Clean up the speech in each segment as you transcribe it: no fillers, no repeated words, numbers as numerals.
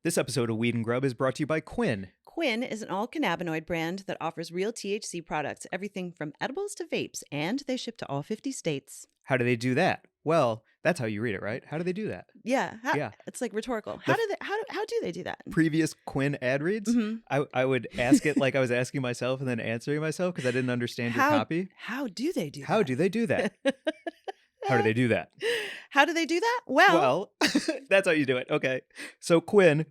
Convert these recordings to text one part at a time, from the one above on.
This episode of Weed and Grub is brought to you by Quinn. Quinn is an all-cannabinoid brand that offers real THC products, everything from edibles to vapes, and they ship to all 50 states. How do they do that? Well, that's how you read it, right? How do they do that? Yeah. Yeah. It's like rhetorical. How do they do that? Previous Quinn ad reads, I would ask it like I was asking myself and then answering myself because I didn't understand your copy. How do they do that? How do they do that? How do they do that? How do they do that? Well, that's how you do it. Okay. So Quinn,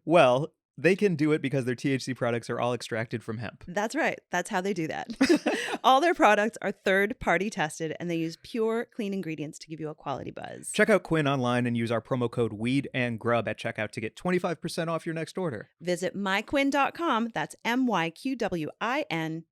they can do it because their THC products are all extracted from hemp. That's right. That's how they do that. All their products are third-party tested, and they use pure, clean ingredients to give you a quality buzz. Check out Quinn online and use our promo code Weed and Grub at checkout to get 25% off your next order. Visit myquinn.com, that's myqwin.com,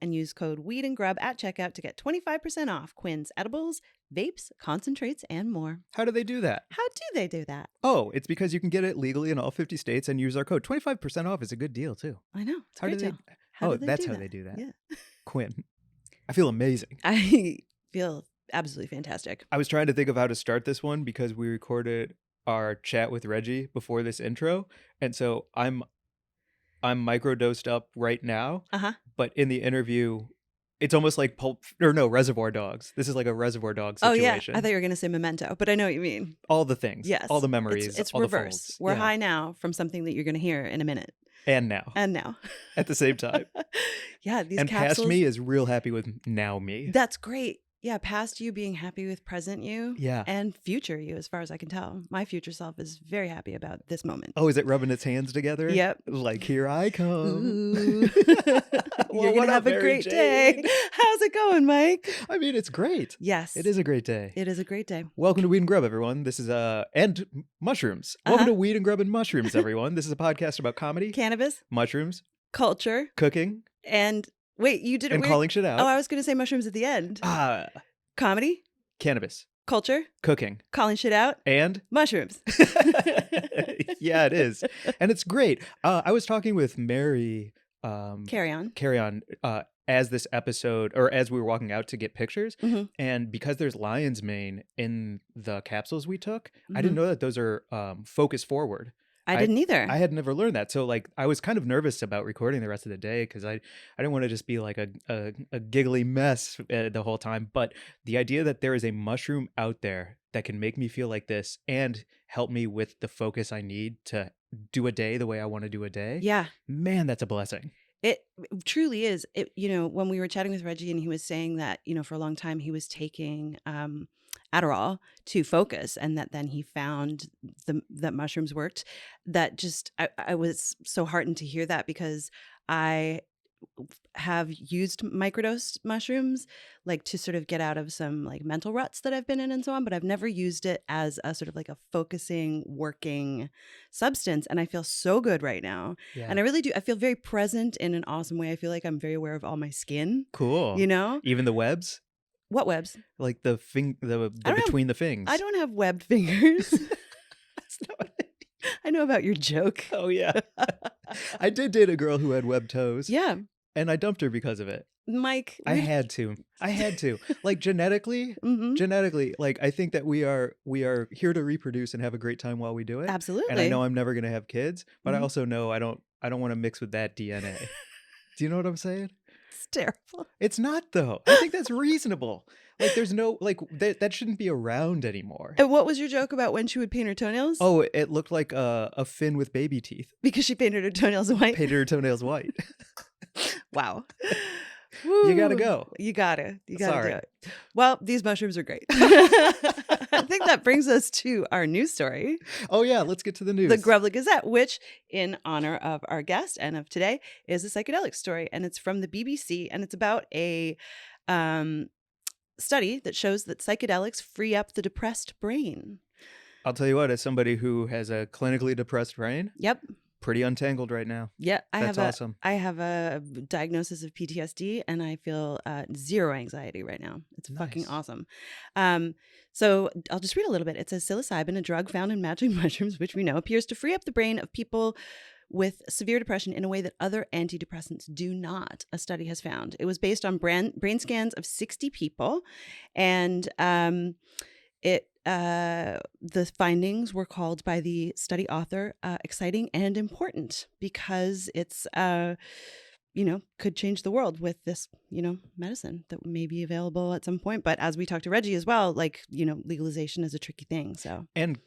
and use code Weed and Grub at checkout to get 25% off Quinn's edibles, vapes, concentrates, and more. How do they do that? How do they do that? Oh, it's because you can get it legally in all 50 states and use our code. 25% off is a good deal, too. I know. It's a How great do they? deal. How do they that's do how that? they do that. Yeah. Quinn. I feel amazing. I feel absolutely fantastic. I was trying to think of how to start this one because we recorded our chat with Reggie before this intro. And so I'm microdosed up right now. But in the interview, it's almost like Reservoir Dogs. This is like a Reservoir Dogs situation. Oh, yeah. I thought you were going to say Memento, but I know what you mean. All the things. Yes. All the memories. It's all reverse. The folds. We're high now from something that you're going to hear in a minute. And now. At the same time. Yeah. These and capsules. Past me is real happy with now me. That's great. Yeah, past you being happy with present you. Yeah. And future you, as far as I can tell. My future self is very happy about this moment. Oh, is it rubbing its hands together? Yep. Like, here I come. You're going to have a great day. How's it going, Mike? I mean, it's great. Yes. It is a great day. It is a great day. Welcome to Weed and Grub, everyone. This is, and mushrooms. Welcome to Weed and Grub and Mushrooms, everyone. This is a podcast about comedy. Cannabis. Mushrooms. Culture. Cooking. And wait, you did it and weird. Calling shit out. Oh, I was going to say mushrooms at the end. Comedy. Cannabis. Culture. Cooking. Calling shit out. And? Mushrooms. Yeah, it is. And it's great. I was talking with Mary. Carry on. As this episode, or as we were walking out to get pictures. And because there's lion's mane in the capsules we took, I didn't know that those are focus forward. I didn't either. I had never learned that. So like I was kind of nervous about recording the rest of the day because I didn't want to just be like a giggly mess the whole time. But the idea that there is a mushroom out there that can make me feel like this and help me with the focus I need to do a day the way I want to do a day. Yeah. Man, that's a blessing. It truly is. When we were chatting with Reggie and he was saying that, for a long time he was taking Adderall to focus, and that then he found that mushrooms worked. That just I was so heartened to hear that, because I have used microdose mushrooms like to sort of get out of some like mental ruts that I've been in and so on, but I've never used it as a sort of like a focusing, working substance. And I feel so good right now. Yeah. And I really do. I feel very present in an awesome way. I feel like I'm very aware of all my skin. Cool. Even the webs? What webs? Like the between the fings. I don't have webbed fingers. That's not what I know about your joke. Oh, yeah. I did date a girl who had webbed toes. Yeah. And I dumped her because of it. Mike. I had to. Like genetically, like I think that we are here to reproduce and have a great time while we do it. Absolutely. And I know I'm never going to have kids, but I also know I don't want to mix with that DNA. Do you know what I'm saying? It's terrible. It's not, though. I think that's reasonable. Like, there's no, like, that shouldn't be around anymore. And what was your joke about when she would paint her toenails? Oh, it looked like a fin with baby teeth. Because she painted her toenails white? Painted her toenails white. Wow. You gotta go. You gotta Sorry. do it. Well, these mushrooms are great. I think that brings us to our news story. Oh, yeah. Let's get to the news. The Grub Gazette, which, in honor of our guest and of today, is a psychedelic story. And it's from the BBC. And it's about a study that shows that psychedelics free up the depressed brain. I'll tell you what, as somebody who has a clinically depressed brain. Yep. Pretty untangled right now. Yeah, awesome. I have a diagnosis of PTSD, and I feel zero anxiety right now. It's nice. Fucking awesome. So I'll just read a little bit. It says psilocybin, a drug found in magic mushrooms, which we know appears to free up the brain of people with severe depression in a way that other antidepressants do not, a study has found. It was based on brain scans of 60 people, and The findings were called by the study author exciting and important because it's could change the world with this medicine that may be available at some point. But as we talked to Reggie as well, like legalization is a tricky thing. So and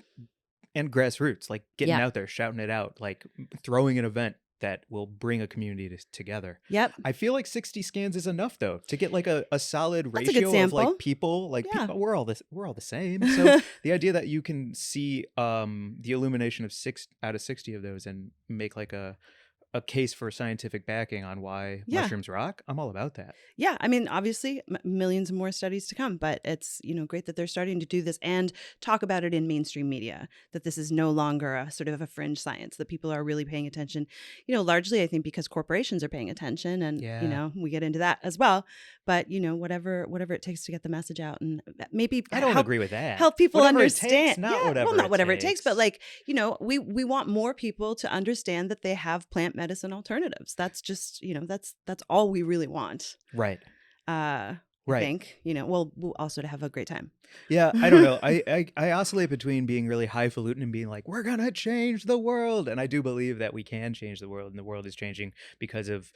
grassroots, like getting yeah. out there, shouting it out, like throwing an event that will bring a community together. Yep. I feel like 60 scans is enough though to get like a solid That's a good ratio of like sample. people, like Yeah. people, we're all the same. So the idea that you can see the illumination of 6 out of 60 of those and make like a case for scientific backing on why Yeah. mushrooms rock, I'm all about that. Yeah, I mean, obviously, millions more studies to come, but it's great that they're starting to do this and talk about it in mainstream media. That this is no longer a sort of a fringe science. That people are really paying attention. Largely, I think because corporations are paying attention, and Yeah. we get into that as well. But whatever it takes to get the message out, and maybe I don't agree with that. help people Whatever it understand. takes, not yeah, whatever well, not it whatever it takes, but takes. like we want more people to understand that they have plant medicine alternatives. That's just that's all we really want. Right. I Right. think we'll also to have a great time. Yeah, I don't know. I oscillate between being really highfalutin and being like, we're gonna change the world, and I do believe that we can change the world, and the world is changing because of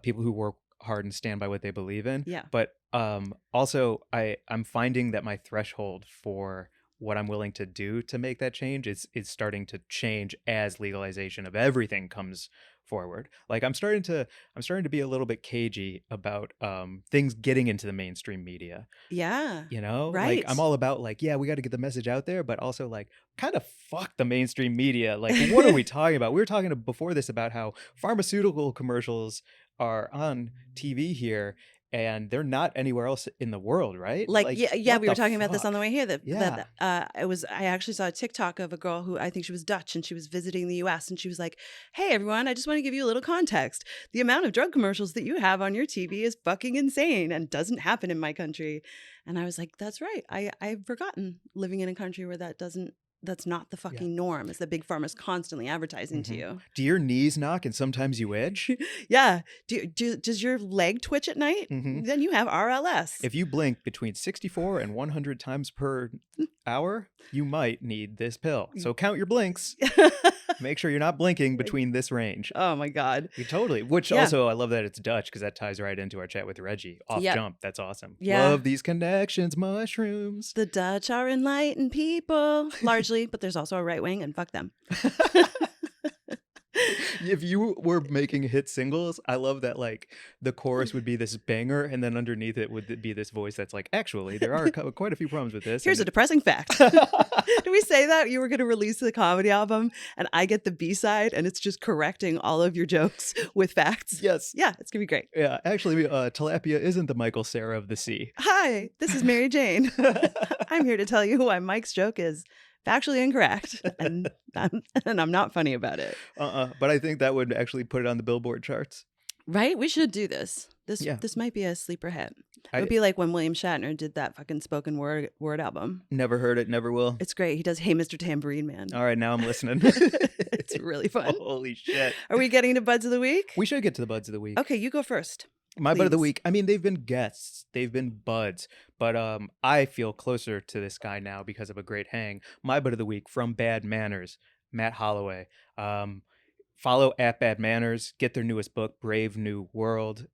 people who work hard and stand by what they believe in. Yeah. But also, I'm finding that my threshold for what I'm willing to do to make that change is starting to change as legalization of everything comes forward. Like I'm starting to be a little bit cagey about things getting into the mainstream media. Yeah. Like Right. I'm all about like, yeah, we got to get the message out there, but also like kind of fuck the mainstream media. Like what are we talking about? We were talking before this about how pharmaceutical commercials are on TV here and they're not anywhere else in the world, right? Like yeah, what we were the talking about this on the fuck? way here. Yeah. I actually saw a TikTok of a girl who I think she was Dutch and she was visiting the US and she was like, "Hey everyone, I just want to give you a little context. The amount of drug commercials that you have on your TV is fucking insane and doesn't happen in my country." And I was like, "That's right. I've forgotten living in a country where that's not the fucking norm. Is that big pharma's constantly advertising to you. Do your knees knock and sometimes you itch? Yeah. Does your leg twitch at night? Then you have RLS. If you blink between 64 and 100 times per hour, you might need this pill. So count your blinks. Make sure you're not blinking between this range. Oh my God. Totally. Which also, I love that it's Dutch because that ties right into our chat with Reggie. Off jump. That's awesome. Yeah. Love these connections, mushrooms. The Dutch are enlightened people, largely, but there's also a right wing and fuck them. If you were making hit singles, I love that like the chorus would be this banger and then underneath it would be this voice that's like, actually, there are quite a few problems with this. Here's a depressing fact. Did we say that you were going to release the comedy album and I get the B-side and it's just correcting all of your jokes with facts? Yes. Yeah, it's going to be great. Yeah, actually, tilapia isn't the Michael Cera of the sea. Hi, this is Mary Jane. I'm here to tell you why Mike's joke is factually incorrect, and I'm not funny about it. But I think that would actually put it on the Billboard charts. Right? We should do this. This might be a sleeper hit. It would be like when William Shatner did that fucking spoken word album. Never heard it, never will. It's great. He does Hey Mr. Tambourine Man. All right, now I'm listening. It's really fun. Holy shit. Are we getting to Buds of the Week? We should get to the Buds of the Week. Okay, you go first. My Bud of the Week. I mean, they've been guests. They've been buds. But I feel closer to this guy now because of a great hang. My Bud of the Week from Bad Manners, Matt Holloway. Follow at Bad Manners. Get their newest book, Brave New World.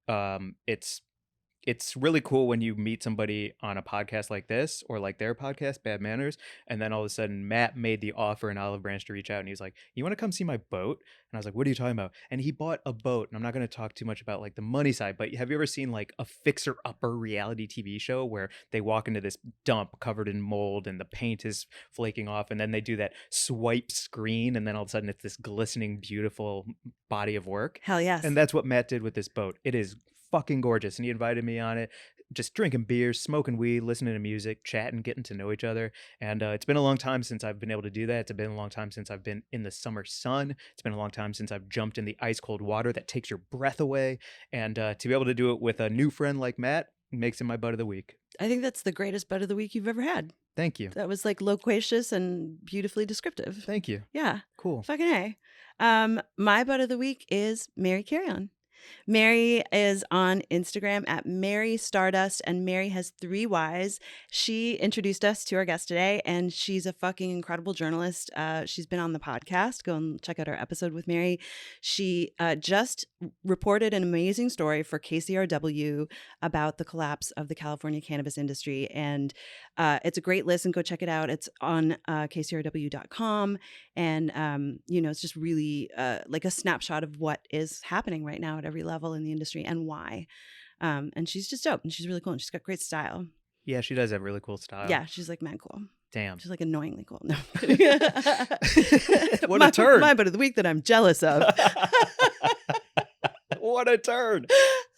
It's really cool when you meet somebody on a podcast like this or like their podcast, Bad Manners, and then all of a sudden Matt made the offer in Olive Branch to reach out, and he's like, "You want to come see my boat?" And I was like, "What are you talking about?" And he bought a boat, and I'm not going to talk too much about like the money side, but have you ever seen like a fixer-upper reality TV show where they walk into this dump covered in mold and the paint is flaking off, and then they do that swipe screen, and then all of a sudden it's this glistening, beautiful body of work? Hell yes. And that's what Matt did with this boat. It is fucking gorgeous, and he invited me on it, just drinking beers, smoking weed, listening to music, chatting, getting to know each other. And it's been a long time since I've been able to do that. It's been a long time since I've been in the summer sun. It's been a long time since I've jumped in the ice cold water that takes your breath away. And to be able to do it with a new friend like Matt makes him my Bud of the Week. I think that's the greatest Bud of the Week you've ever had. Thank you. That was like loquacious and beautifully descriptive. Thank you. Yeah. Cool. Fucking A. My Bud of the Week is Mary Carrion. Mary is on Instagram at Mary Stardust, and Mary has 3 Ys. She introduced us to our guest today, and she's a fucking incredible journalist. She's been on the podcast. Go and check out our episode with Mary. She just reported an amazing story for KCRW about the collapse of the California cannabis industry, and it's a great listen. Go check it out. It's on kcrw.com, and it's just really like a snapshot of what is happening right now at every level in the industry and why. And she's just dope, and she's really cool, and she's got great style. Yeah, she does have really cool style. Yeah, she's like mad cool. Damn. She's like annoyingly cool. No. What a turn. My butt of the week that I'm jealous of. What a turn.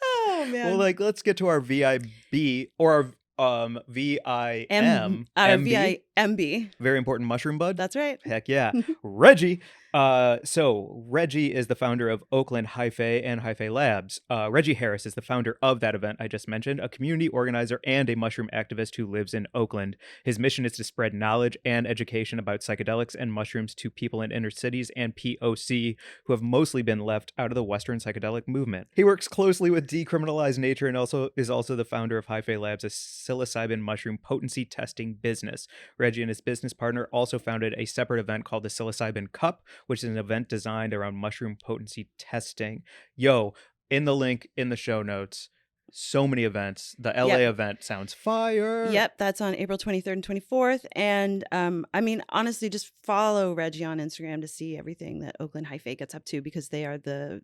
Oh man. Well, like, let's get to our VIB or our VIM. VIMB. Very important mushroom bud. That's right. Heck yeah. Reggie. So Reggie is the founder of Oakland Hyphae and Hyphae Labs. Reggie Harris is the founder of that event I just mentioned, a community organizer and a mushroom activist who lives in Oakland. His mission is to spread knowledge and education about psychedelics and mushrooms to people in inner cities and POC who have mostly been left out of the Western psychedelic movement. He works closely with Decriminalized Nature and is also the founder of Hyphae Labs, a psilocybin mushroom potency testing business. Reggie and his business partner also founded a separate event called the Psilocybin Cup, which is an event designed around mushroom potency testing. Yo, in the link in the show notes, so many events. The LA event sounds fire. Yep, that's on April 23rd and 24th. And I mean, honestly, just follow Reggie on Instagram to see everything that Oakland Hyphae gets up to, because they are the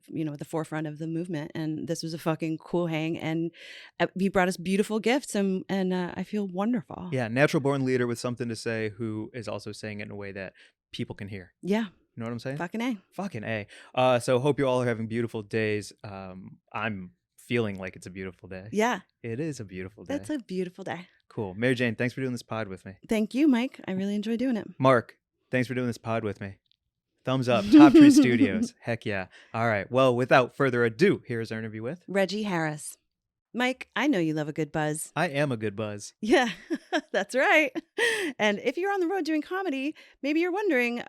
forefront of the movement. And this was a fucking cool hang. And he brought us beautiful gifts, and I feel wonderful. Yeah, natural born leader with something to say, who is also saying it in a way that people can hear. Yeah. You know what I'm saying? Fucking A. Fucking A. So hope you all are having beautiful days. I'm feeling like it's a beautiful day. Yeah. It is a beautiful day. That's a beautiful day. Cool. Mary Jane, thanks for doing this pod with me. Thank you, Mike. I really enjoy doing it. Mark, thanks for doing this pod with me. Thumbs up. Top Tree Studios. Heck yeah. All right. Well, without further ado, here's our interview with Reggie Harris. Mike, I know you love a good buzz. I am a good buzz. Yeah, that's right. And if you're on the road doing comedy, maybe you're wondering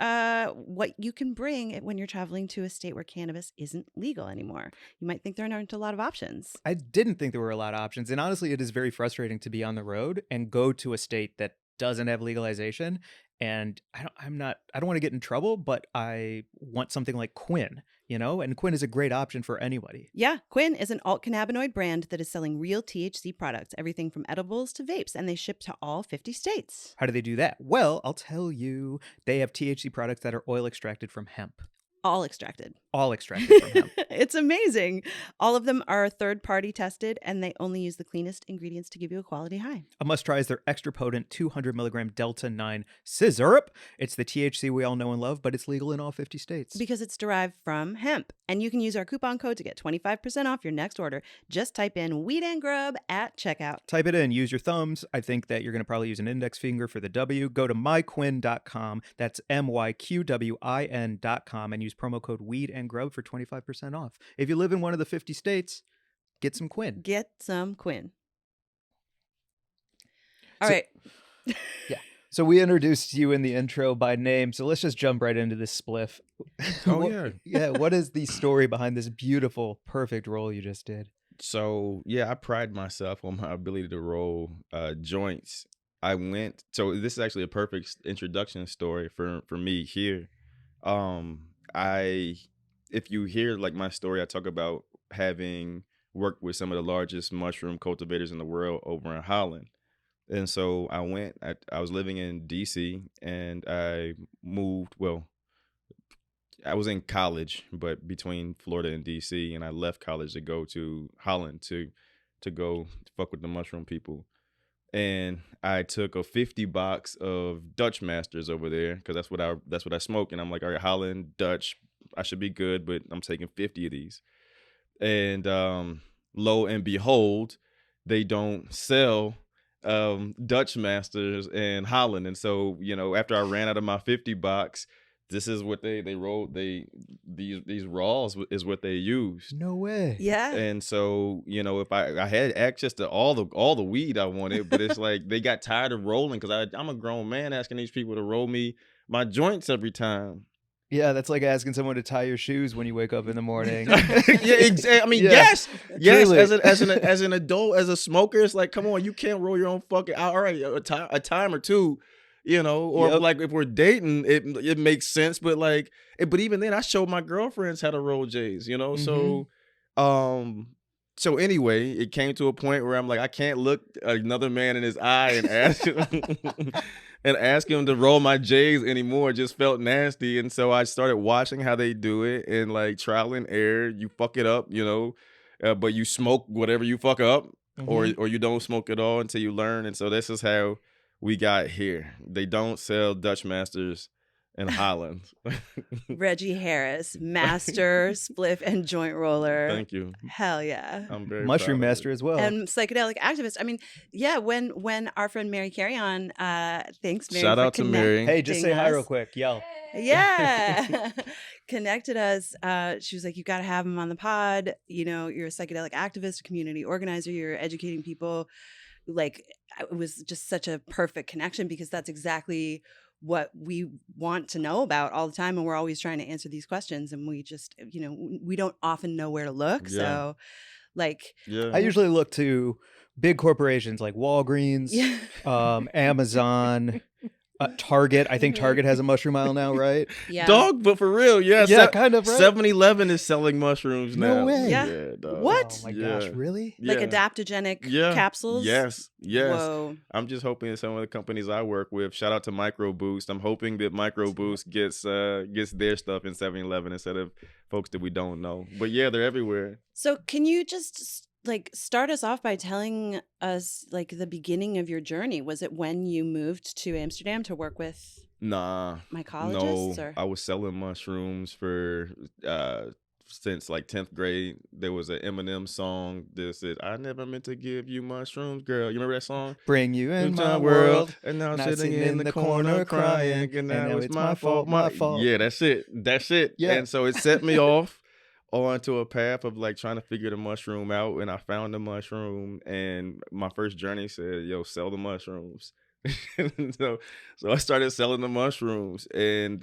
what you can bring when you're traveling to a state where cannabis isn't legal anymore. You might think there aren't a lot of options. I didn't think there were a lot of options. And honestly, it is very frustrating to be on the road and go to a state that doesn't have legalization. And I don't want to get in trouble, but I want something like Quinn, and Quinn is a great option for anybody. Yeah, Quinn is an alt cannabinoid brand that is selling real THC products, everything from edibles to vapes, and they ship to all 50 states. How do they do that? Well, I'll tell you. They have THC products that are oil extracted from hemp. All extracted. All extracted from hemp. It's amazing. All of them are third-party tested, and they only use the cleanest ingredients to give you a quality high. A must try is their extra potent 200 milligram Delta 9 Scissorp. It's the THC we all know and love, but it's legal in all 50 states. Because it's derived from hemp. And you can use our coupon code to get 25% off your next order. Just type in Weed and Grub at checkout. Type it in. Use your thumbs. I think that you're going to probably use an index finger for the W. Go to myquinn.com. That's myqwin.com and use promo code Weed and Grub for 25% off. If you live in one of the 50 states, get some Quinn. Get some Quinn. All right. Yeah. So we introduced you in the intro by name. So let's just jump right into this spliff. Oh, yeah. Yeah. What is the story behind this beautiful, perfect roll you just did? So, yeah, I pride myself on my ability to roll joints. So this is actually a perfect introduction story for me here. If you hear like my story, I talk about having worked with some of the largest mushroom cultivators in the world over in Holland. And so I was living in DC, and I was in college, but between Florida and DC, and I left college to go to Holland to go fuck with the mushroom people. And I took a 50 box of Dutch Masters over there, because that's what I smoke. And I'm like, all right, Holland, Dutch, I should be good, but I'm taking 50 of these. And lo and behold, they don't sell Dutch Masters in Holland. And so, after I ran out of my 50 box, this is what they rolled. These raws is what they use. No way. Yeah. And so, if I had access to all the weed I wanted, but it's like they got tired of rolling, because I'm a grown man asking these people to roll me my joints every time. Yeah, that's like asking someone to tie your shoes when you wake up in the morning. Yeah, exactly. I mean, Yeah, yes, truly. as an adult, as a smoker, it's like, come on, you can't roll your own fucking. All right, a time or two, you know, or Yep. like if we're dating, it makes sense. But like, but even then, I showed my girlfriends how to roll J's, you know. Mhm. So anyway, it came to a point where I'm like, I can't look another man in his eye and ask him and ask him to roll my J's anymore. It just felt nasty. And so I started watching how they do it and like trial and error. You fuck it up, you know, but you smoke whatever you fuck up, Mhm. or you don't smoke at all until you learn. And so this is how we got here. They don't sell Dutch Masters in Holland. Reggie Harris, master, spliff, and joint roller. Thank you. Hell yeah. I'm very Mushroom proud of master it. as well. And psychedelic activist. I mean, yeah, when our friend Mary Carry-On, thanks Mary Shout for out to Mary. Hey, just say hi us. real quick. Yell. Yeah. Connected us. She was like, you got to have him on the pod. You know, you're a psychedelic activist, a community organizer, you're educating people. Like, it was just such a perfect connection because that's exactly what we want to know about all the time. And we're always trying to answer these questions. And we just, you know, we don't often know where to look. Yeah. So, like, Yeah. I usually look to big corporations like Walgreens, yeah. Amazon, Target. I think Target has a mushroom aisle now, right? Yeah. Dog, but for real, yeah. Yeah, kind of, right? 7-Eleven is selling mushrooms No now. way. Yeah. Dog. What? Oh my gosh, Yeah. really? Like Yeah. adaptogenic Yeah. capsules. Yes. Whoa. I'm just hoping that some of the companies I work with, shout out to Microboost. I'm hoping that Microboost gets their stuff in 7-Eleven instead of folks that we don't know. But yeah, they're everywhere. So can you just like start us off by telling us like the beginning of your journey? Was it when you moved to Amsterdam to work with Nah. mycologists? No, Or I was selling mushrooms for since like 10th grade. There was an Eminem song that said, "I never meant to give you mushrooms, girl." You remember that song? Bring you in Into my our world. and now I'm Not sitting in the corner crying, and now it's my fault, my fault. Yeah, that's it. Yeah. And so it set me off onto a path of like trying to figure the mushroom out, and I found the mushroom, and my first journey said, "Yo, sell the mushrooms." so I started selling the mushrooms, and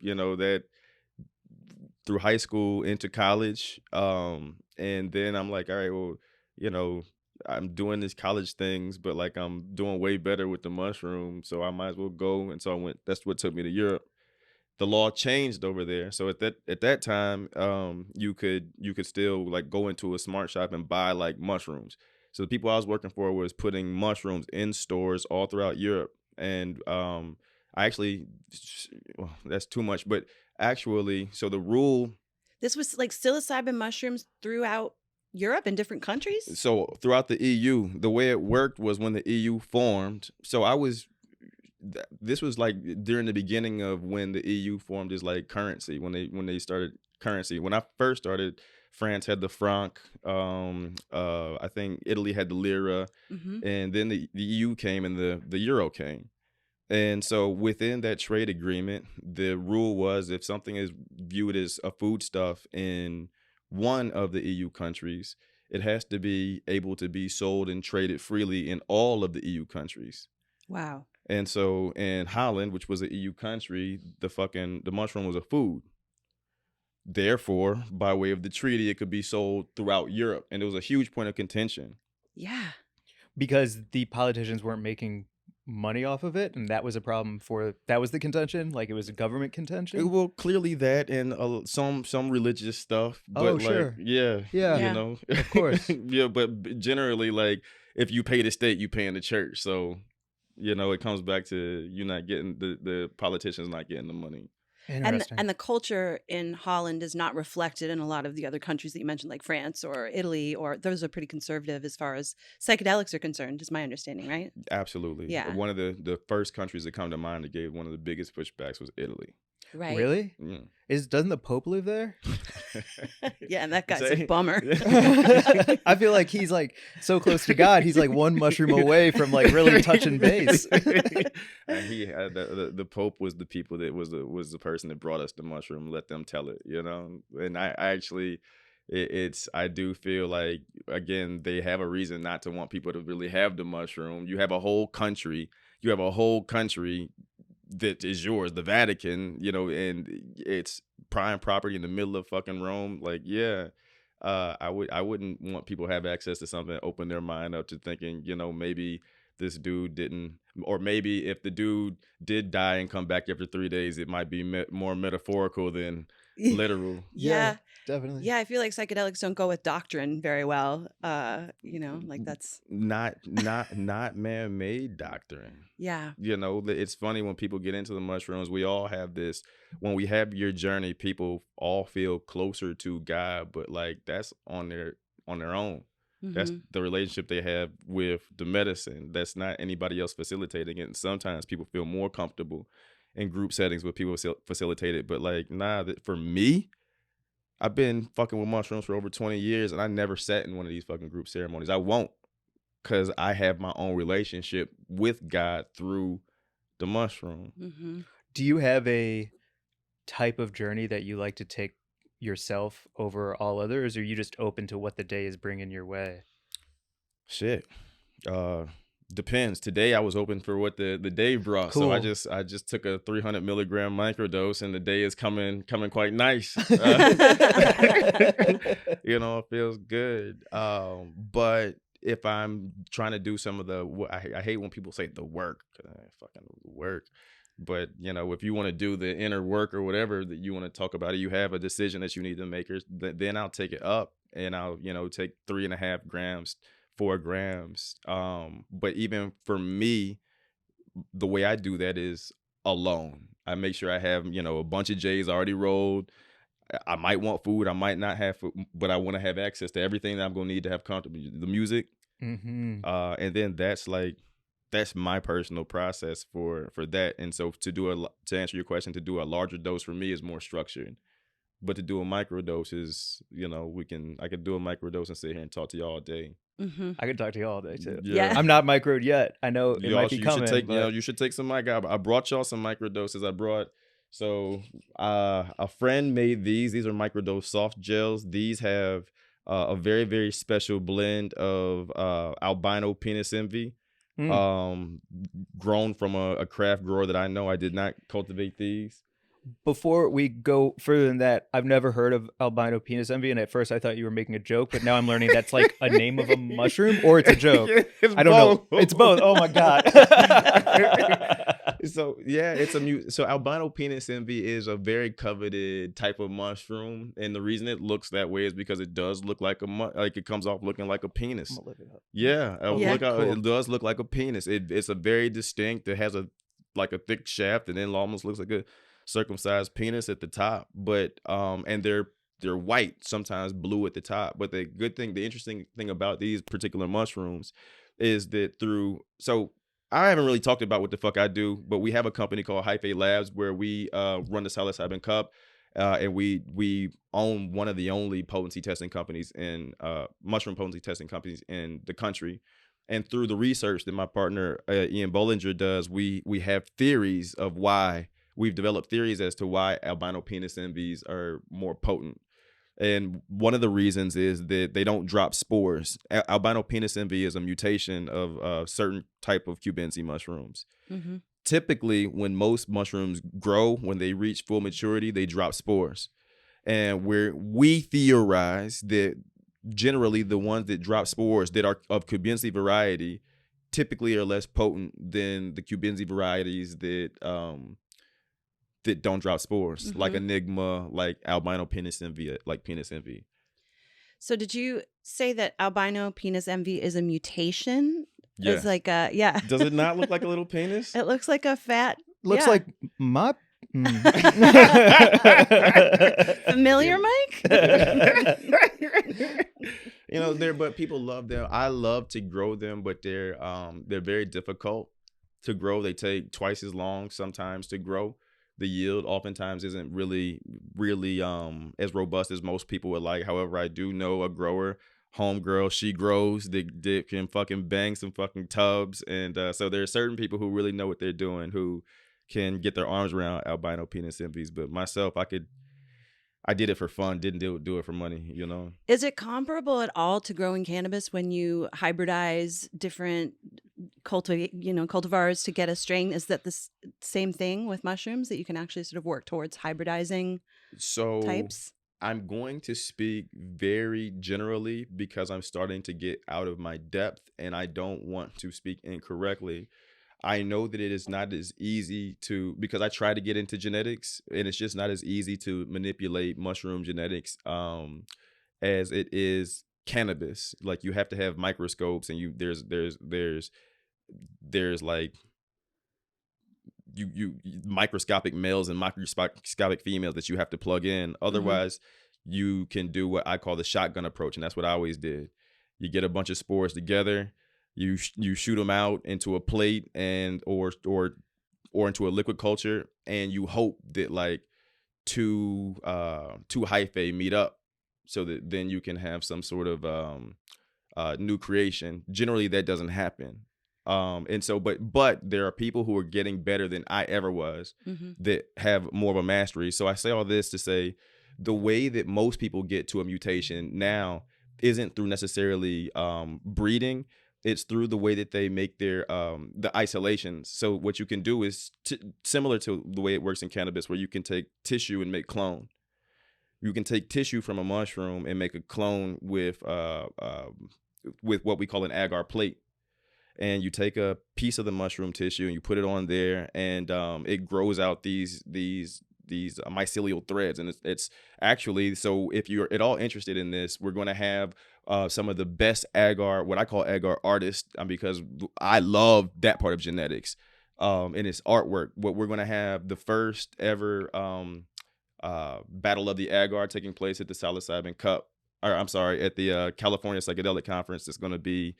you know, that through high school into college, and then I'm like, all right, well, you know, I'm doing these college things, but like I'm doing way better with the mushroom, so I might as well go. And so I went. That's what took me to Europe. The law changed over there, so at that time, you could still like go into a smart shop and buy like mushrooms. So the people I was working for was putting mushrooms in stores all throughout Europe, and I actually, well, that's too much, but actually, so the rule. this was like psilocybin mushrooms throughout Europe in different countries? So throughout the EU, the way it worked was when the EU formed. So this was like during the beginning of when the EU formed as like currency, when they started currency. When I first started, France had the franc. I think Italy had the lira, and then the EU came and the euro came. And so within that trade agreement, the rule was if something is viewed as a foodstuff in one of the EU countries, it has to be able to be sold and traded freely in all of the EU countries. Wow. And so in Holland, which was an EU country, the mushroom was a food. Therefore, by way of the treaty, it could be sold throughout Europe. And it was a huge point of contention. Yeah. Because the politicians weren't making money off of it, and that was a problem that was the contention. Like, it was a government contention. Well, clearly that and some religious stuff. But Oh, like, sure. yeah, Yeah. you know, Of course. yeah, but generally, like, if you pay the state, you pay in the church. So, you know, it comes back to you not getting the politicians not getting the money. Interesting. And the culture in Holland is not reflected in a lot of the other countries that you mentioned, like France or Italy, or those are pretty conservative as far as psychedelics are concerned, is my understanding, right? Absolutely. Yeah. One of the first countries that come to mind that gave one of the biggest pushbacks was Italy. Right. Really? Yeah. Doesn't the Pope live there? Yeah, and that guy's Say- a bummer. I feel like he's like so close to God. He's like one mushroom away from like really touching base. And he had the Pope was the people that was the person that brought us the mushroom. Let them tell it, you know. And I actually, I do feel like, again, they have a reason not to want people to really have the mushroom. You have a whole country that is yours, the Vatican, you know, and it's prime property in the middle of fucking Rome. Like, yeah, I wouldn't want people to have access to something, open their mind up to thinking, you know, maybe this dude didn't, or maybe if the dude did die and come back after 3 days, it might be more metaphorical than literal. Yeah. Definitely. Yeah, I feel like psychedelics don't go with doctrine very well. You know, like that's not man-made doctrine. yeah. You know, it's funny when people get into the mushrooms, we all have this, when we have your journey, people all feel closer to God, but like that's on their own. That's the relationship they have with the medicine. That's not anybody else facilitating it. And sometimes people feel more comfortable in group settings with people facilitate it. But like, nah, for me, I've been fucking with mushrooms for over 20 years and I never sat in one of these fucking group ceremonies. I won't, because I have my own relationship with God through the mushroom. Do you have a type of journey that you like to take yourself over all others, or are you just open to what the day is bringing your way? Shit. Depends. Today I was open for what the day brought. Cool. So I just took a 300 milligram microdose and the day is coming quite nice. You know, it feels good. But if I'm trying to do some of I hate when people say the work, fucking work. But, you know, if you want to do the inner work or whatever that you want to talk about, you have a decision that you need to make, then I'll take it up and I'll, you know, take 3.5 grams, 4 grams. But even for me, the way I do that is alone. I make sure I have, you know, a bunch of J's already rolled. I might want food. I might not have food, but I want to have access to everything that I'm going to need to have comfortable. The music. And then that's my personal process for that. And so to answer your question, to do a larger dose for me is more structured, but to do a microdose is, you know, I could do a microdose and sit here and talk to you all day. I could talk to you all day too. Yeah. I'm not microed yet. I know it might be coming. You should take some I brought y'all some microdoses. A friend made these are microdose soft gels. These have a very, very special blend of albino penis envy. Grown from a craft grower that I know. I did not cultivate these. Before we go further than that, I've never heard of albino penis envy, and at first I thought you were making a joke, but now I'm learning that's like a name of a mushroom, or it's a joke. I don't know. It's both. Oh my god. So yeah, so albino penis envy is a very coveted type of mushroom, and the reason it looks that way is because it does look like it comes off looking like a penis. I'm gonna look it up. Yeah, Cool. It does look like a penis. It's a very distinct. It has a thick shaft, and then almost looks like a circumcised penis at the top. But and they're white, sometimes blue at the top. But the interesting thing about these particular mushrooms is that I haven't really talked about what the fuck I do, but we have a company called Hyphae Labs where we run the psilocybin cup, and we own one of the only potency testing companies mushroom potency testing companies in the country. And through the research that my partner Ian Bollinger does, we have theories of why. We've developed theories as to why albino penis envies are more potent. And one of the reasons is that they don't drop spores. Albino penis envy is a mutation of a certain type of cubensi mushrooms. Typically, when most mushrooms grow, when they reach full maturity, they drop spores. And we theorize that generally the ones that drop spores that are of cubensi variety typically are less potent than the cubensi varieties that don't drop spores, like Enigma, like albino penis envy, like penis envy. So did you say that albino penis envy is a mutation? Yeah. It's like Does it not look like a little penis? It looks like a fat. Looks like my. Familiar, Mike? You know, but people love them. I love to grow them, but they're very difficult to grow. They take twice as long sometimes to grow. The yield oftentimes isn't really as robust as most people would like. However, I do know a grower, homegirl, she grows, they can fucking bang some fucking tubs. And so there are certain people who really know what they're doing, who can get their arms around albino penis envies. But myself, I did it for fun, didn't do it for money, you know. Is it comparable at all to growing cannabis when you hybridize different cultivars to get a strain? Is that the same thing with mushrooms, that you can actually sort of work towards hybridizing So types? I'm going to speak very generally because I'm starting to get out of my depth and I don't want to speak incorrectly. I know that it is not as easy to, because I try to get into genetics and it's just not as easy to manipulate mushroom genetics as it is cannabis. Like you have to have microscopes and there's like you microscopic males and microscopic females that you have to plug in. Otherwise, you can do what I call the shotgun approach, and that's what I always did. You get a bunch of spores together, you shoot them out into a plate and or into a liquid culture, and you hope that like two hyphae meet up, so that then you can have some sort of new creation. Generally, that doesn't happen. And so, but there are people who are getting better than I ever was that have more of a mastery. So I say all this to say the way that most people get to a mutation now isn't through necessarily breeding. It's through the way that they make their the isolations. So what you can do is similar to the way it works in cannabis, where you can take tissue and make clone. You can take tissue from a mushroom and make a clone with what we call an agar plate. And you take a piece of the mushroom tissue and you put it on there, and it grows out these mycelial threads. And it's actually, so if you're at all interested in this, we're going to have some of the best agar, what I call agar artists, because I love that part of genetics and its artwork. What we're going to have the first ever battle of the agar taking place at the psilocybin cup, or I'm sorry, at the California Psychedelic Conference. It's going to be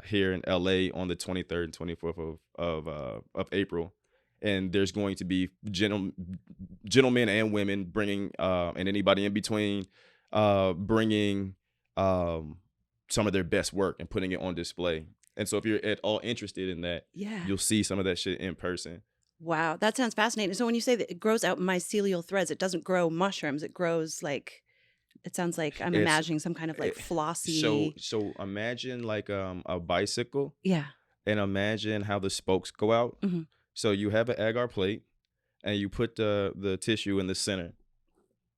here in LA on the 23rd and 24th of April. And there's going to be gentlemen and women bringing, and anybody in between, bringing some of their best work and putting it on display. And so if you're at all interested in that, you'll see some of that shit in person. Wow, that sounds fascinating. So when you say that it grows out mycelial threads, it doesn't grow mushrooms. It grows like, it sounds like I'm imagining some kind of like flossy. So imagine like a bicycle. Yeah. And imagine how the spokes go out. So you have an agar plate and you put the tissue in the center.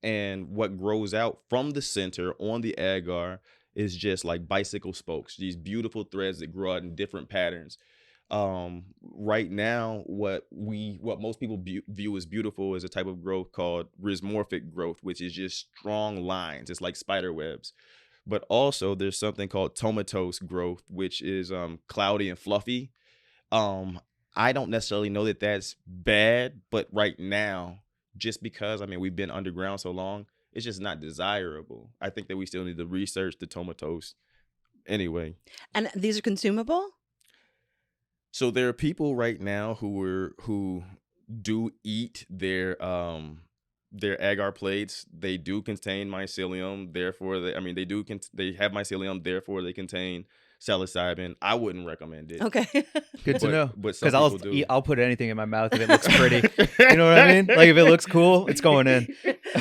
And what grows out from the center on the agar is just like bicycle spokes, these beautiful threads that grow out in different patterns. Right now, what most people view as beautiful is a type of growth called rhizomorphic growth, which is just strong lines. It's like spider webs. But also there's something called tomatose growth, which is cloudy and fluffy. I don't necessarily know that that's bad, but right now, just because, I mean, we've been underground so long, it's just not desirable. I think that we still need to research the tomatose anyway. And these are consumable? So there are people right now who do eat their agar plates. They do contain mycelium, therefore they have mycelium, therefore they contain psilocybin. I wouldn't recommend it. Okay. Good to know. But because do. I'll put anything in my mouth if it looks pretty. You know what I mean? Like if it looks cool, it's going in.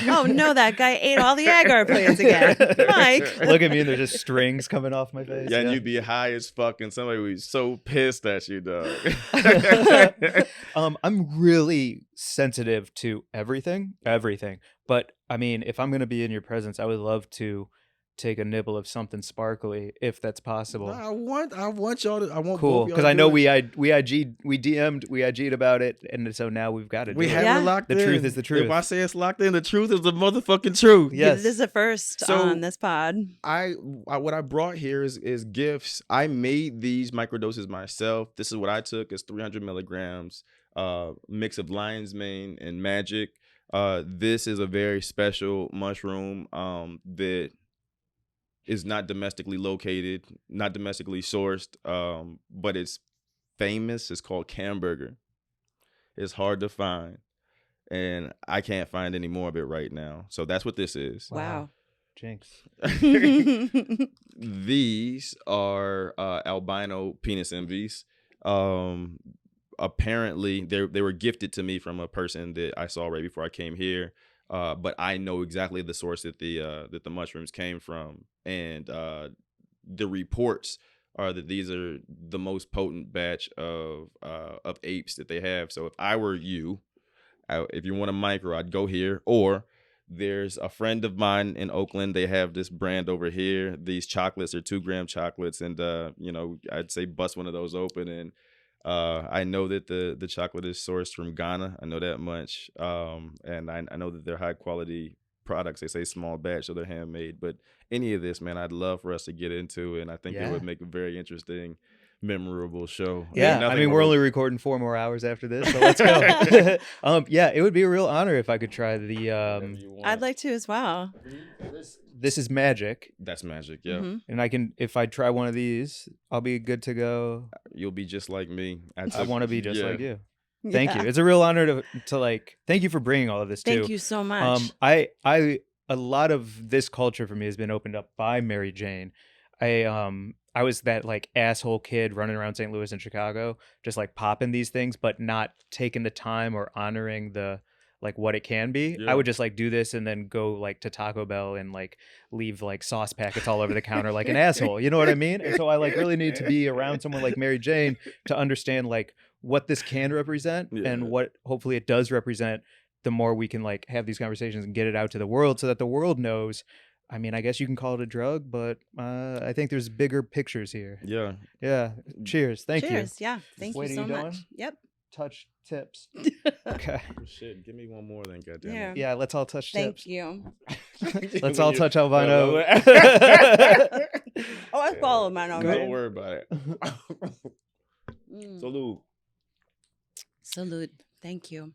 Oh no, that guy ate all the agar plates again. Mike. Look at me and there's just strings coming off my face. Yeah, and you'd be high as fuck and somebody would be so pissed at you, dog. I'm really sensitive to everything. But I mean, if I'm gonna be in your presence, I would love to take a nibble of something sparkly if that's possible. No, I want y'all to. I want cool, because I know we DM'd about it, and so now we've got it. We have it locked in. The truth is the truth. If I say it's locked in, the truth is the motherfucking truth. Yes, this is the first on this pod. What I brought here is gifts. I made these microdoses myself. This is what I took. It's 300 milligrams, mix of lion's mane and magic. This is a very special mushroom that is not domestically located, not domestically sourced, but it's famous. It's called Camberger. It's hard to find, and I can't find any more of it right now. So that's what this is. Wow. Jinx. These are albino penis envies. Apparently, they were gifted to me from a person that I saw right before I came here. But I know exactly the source that the mushrooms came from, and the reports are that these are the most potent batch of apes that they have. So if I were you, if you want a micro, I'd go here. Or there's a friend of mine in Oakland. They have this brand over here. These chocolates are 2-gram chocolates, and you know, I'd say bust one of those open. And I know that the chocolate is sourced from Ghana. I know that much. And I know that they're high quality products. They say small batch, so they're handmade. But any of this, man, I'd love for us to get into, and I think it Yeah. would make a very interesting, memorable show. Yeah, I Nothing mean, we're more- only recording 4 more hours after this, so let's go. Yeah, it would be a real honor if I could try the. whatever you want. I'd like to as well. This is magic, That's magic, yeah. Mhm. and I can, if I try one of these, I'll be good to go. You'll be just like me. I want to be just like you. Yeah. Thank you. It's a real honor to like. Thank you for bringing all of this too. Thank you so much. I a lot of this culture for me has been opened up by Mary Jane. I was that like asshole kid running around St. Louis and Chicago, just like popping these things, but not taking the time or honoring the like what it can be. Yeah. I would just like do this and then go like to Taco Bell and like leave like sauce packets all over the counter like an asshole. You know what I mean? And so I like really need to be around someone like Mary Jane to understand like what this can represent and what hopefully it does represent. The more we can like have these conversations and get it out to the world so that the world knows. I mean, I guess you can call it a drug, but I think there's bigger pictures here. Yeah. Yeah. Cheers. Thank you. Cheers. Yeah. Thank Wait, you are so you much. done? Yep. Touch tips. Okay. Oh, shit, give me one more then, goddamn. Yeah. it. Yeah, let's all touch Thank tips. you. Let's all touch albino. Oh, I follow mine already. Don't worry about it. Mm. Salute. Salute. Thank you.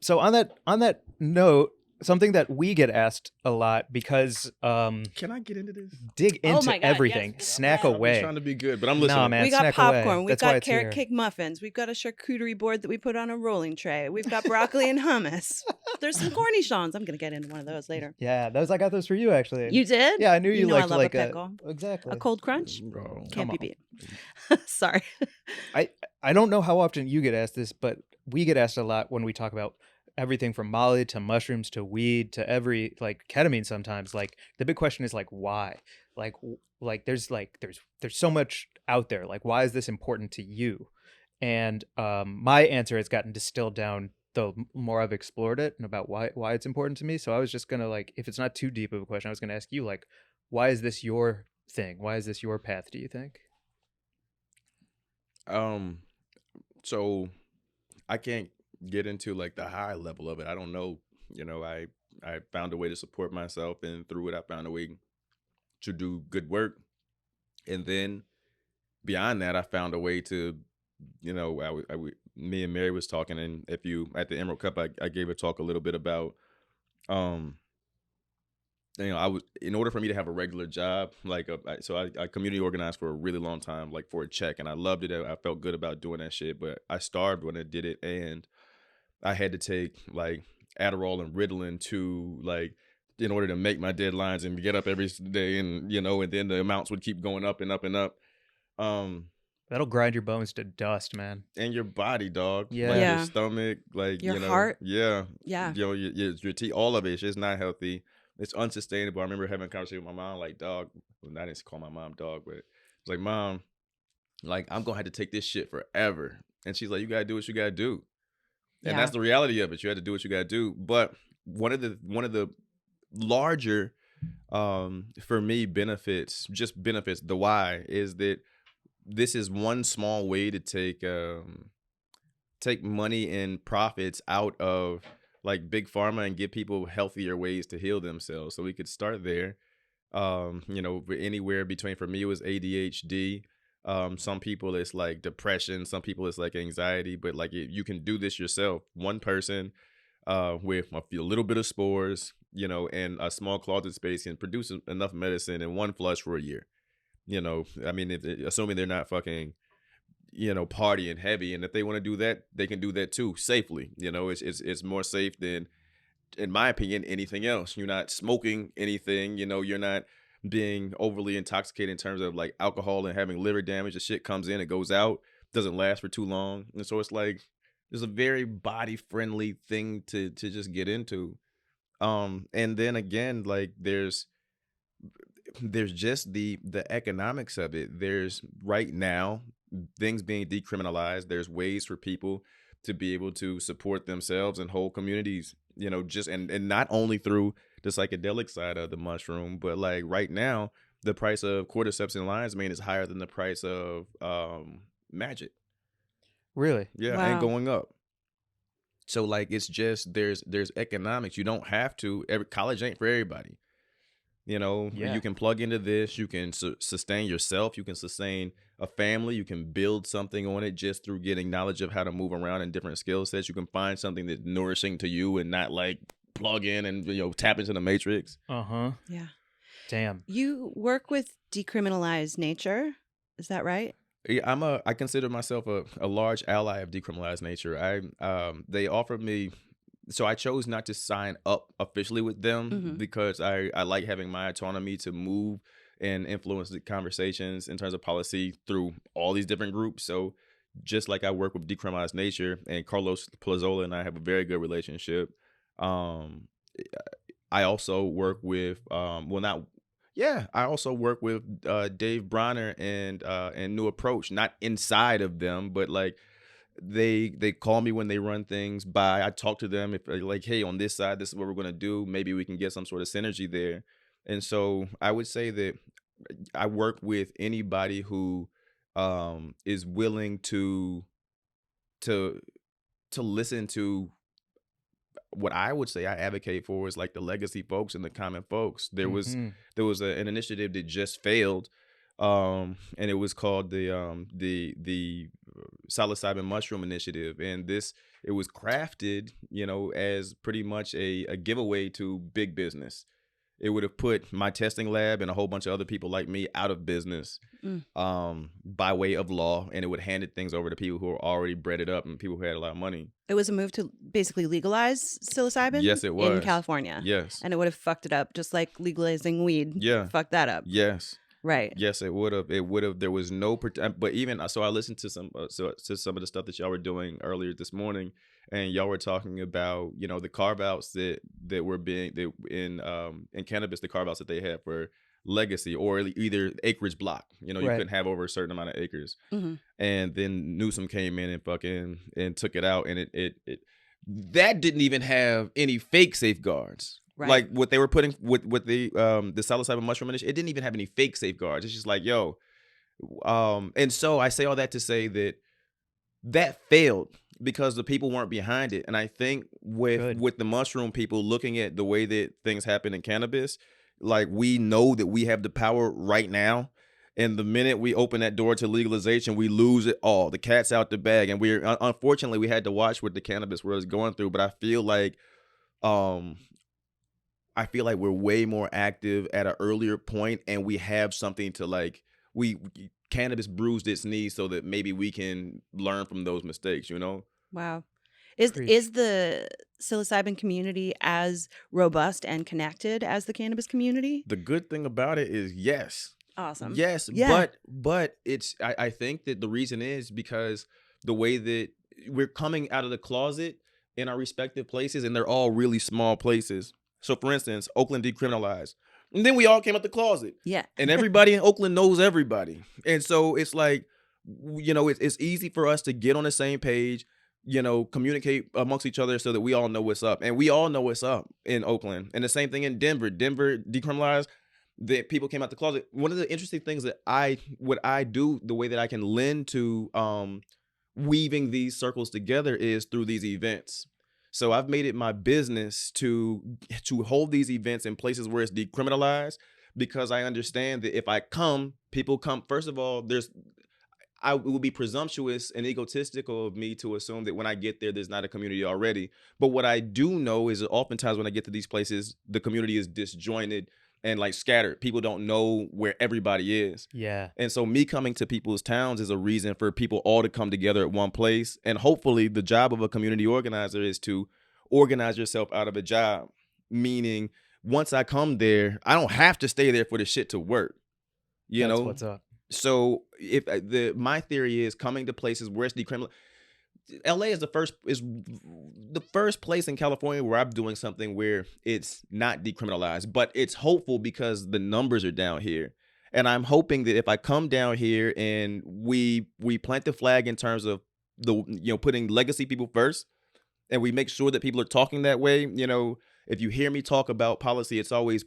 So on that note, something that we get asked a lot because Can I get into this? dig Oh into my God, everything, yes. snack I'm away. trying to be good, but I'm listening. Nah, man, We got snack away. popcorn. We've That's why got it's carrot here. cake muffins. We've got a charcuterie board that we put on a rolling tray. We've got broccoli and hummus. There's some cornichons. I'm gonna get into one of those later. Yeah, I got those for you actually. You did? Yeah, I knew you know I liked love like a pickle. exactly. A cold crunch? Bro. Can't be on. beat. Sorry. I don't know how often you get asked this, but we get asked a lot when we talk about everything from Molly to mushrooms to weed to every like ketamine sometimes. Like the big question is like why? Like there's so much out there. Like why is this important to you? And my answer has gotten distilled down the more I've explored it and about why it's important to me. So I was just gonna like, if it's not too deep of a question, I was gonna ask you like, why is this your thing? Why is this your path, do you think? So I can't get into like the high level of it. I don't know. You know, I found a way to support myself, and through it, I found a way to do good work. And then beyond that, I found a way to, you know, me and Mary was talking, and if you at the Emerald Cup, I gave a talk a little bit about, you know, I was, in order for me to have a regular job, like, I community organized for a really long time, like for a check, and I loved it. I felt good about doing that shit, but I starved when I did it, and I had to take like Adderall and Ritalin to like, in order to make my deadlines and get up every day, and you know, and then the amounts would keep going up and up and up. That'll grind your bones to dust, man. And your body, dog. Yeah. Like Yeah. your stomach, like Your you know, heart. Yeah. Yeah. You know, your teeth, all of it. It's just not healthy. It's unsustainable. I remember having a conversation with my mom, like, dog. Well, I didn't call my mom dog, but it's like, Mom, like, I'm gonna have to take this shit forever. And she's like, you gotta do what you gotta do. And Yeah. that's the reality of it. You had to do what you gotta do. But one of the larger for me benefits, the why is that this is one small way to take money and profits out of like big pharma and give people healthier ways to heal themselves. So we could start there. You know, anywhere between, for me it was ADHD. Some people it's like depression, some people it's like anxiety, but like you can do this yourself. One person with a little bit of spores, you know, and a small closet space can produce enough medicine in one flush for a year. You know, I mean, assuming they're not fucking, you know, partying heavy, and if they want to do that, they can do that too safely. You know, it's more safe than, in my opinion, anything else. You're not smoking anything. You know, you're not being overly intoxicated in terms of like alcohol and having liver damage. The shit comes in, it goes out, doesn't last for too long, and so it's like it's a very body friendly thing to just get into. And then again, like there's, there's just the economics of it. There's right now things being decriminalized. There's ways for people to be able to support themselves and whole communities, just and not only through the psychedelic side of the mushroom, but like right now, the price of cordyceps and lion's mane is higher than the price of magic. Really? Yeah, and Wow. going up. So like it's just there's economics. You don't have to. College ain't for everybody. Yeah. You can plug into this. You can sustain yourself. You can sustain a family. You can build something on it just through getting knowledge of how to move around in different skill sets. You can find something that's nourishing to you and not like plug in and tap into the matrix. Uh-huh. Yeah. Damn. You work with decriminalized nature. Is that right? Yeah, I consider myself a large ally of decriminalized nature. They offered me, so I chose not to sign up officially with them because I like having my autonomy to move and influence the conversations in terms of policy through all these different groups. So just like I work with decriminalized nature, and Carlos Plazola and I have a very good relationship. I also work with I also work with Dave Bronner and New Approach, not inside of them, but like they call me when they run things by. I talk to them if like, hey, on this side, this is what we're gonna do. Maybe we can get some sort of synergy there. And so I would say that I work with anybody who is willing to listen to what I would say I advocate for is like the legacy folks and the common folks. There was an initiative that just failed, and it was called the psilocybin mushroom initiative, and it was crafted, as pretty much a giveaway to big business. It would have put my testing lab and a whole bunch of other people like me out of business by way of law, and it would handed things over to people who were already breaded up and people who had a lot of money. It was a move to basically legalize psilocybin. Yes, it was. In California. Yes. And it would have fucked it up, just like legalizing weed. Yeah. Fucked that up. Yes. Right. Yes, it would have. It would have. There was no, but even so, I listened to some of the stuff that y'all were doing earlier this morning, and y'all were talking about the carve outs that were being in cannabis, the carve outs that they had for legacy or either acreage block. You Right. couldn't have over a certain amount of acres, Mm-hmm. and then Newsom came in and took it out, and it that didn't even have any fake safeguards. Right. Like what they were putting with the psilocybin mushroom initiative, it didn't even have any fake safeguards. It's just like, yo, and so I say all that to say that failed because the people weren't behind it. And I think with the mushroom people looking at the way that things happen in cannabis, like we know that we have the power right now. And the minute we open that door to legalization, we lose it all. The cat's out the bag. And unfortunately, we had to watch what the cannabis world is going through. But I feel like we're way more active at an earlier point, and we have something to like. Cannabis bruised its knees so that maybe we can learn from those mistakes. Wow. Is the psilocybin community as robust and connected as the cannabis community? The good thing about it is yes. Awesome. Yes, Yeah. but it's I think that the reason is because the way that we're coming out of the closet in our respective places, and they're all really small places. So for instance, Oakland decriminalized. And then we all came out the closet. Yeah. And everybody in Oakland knows everybody. And so it's like, it's easy for us to get on the same page, communicate amongst each other so that we all know what's up. And we all know what's up in Oakland. And the same thing in Denver. Denver decriminalized. The people came out the closet. One of the interesting things that I do, the way that I can lend to weaving these circles together is through these events. So I've made it my business to hold these events in places where it's decriminalized, because I understand that if I people come. First of all, it would be presumptuous and egotistical of me to assume that when I get there's not a community already. But what I do know is that oftentimes when I get to these places, the community is disjointed and like scattered. People don't know where everybody is. Yeah. And so me coming to people's towns is a reason for people all to come together at one place. And hopefully the job of a community organizer is to organize yourself out of a job. Meaning once I come there, I don't have to stay there for the shit to work. That's what's up. So if my theory is coming to places where it's decriminalized, LA is the first place in California where I'm doing something where it's not decriminalized, but it's hopeful because the numbers are down here. And I'm hoping that if I come down here and we plant the flag in terms of putting legacy people first, and we make sure that people are talking that way, if you hear me talk about policy, it's always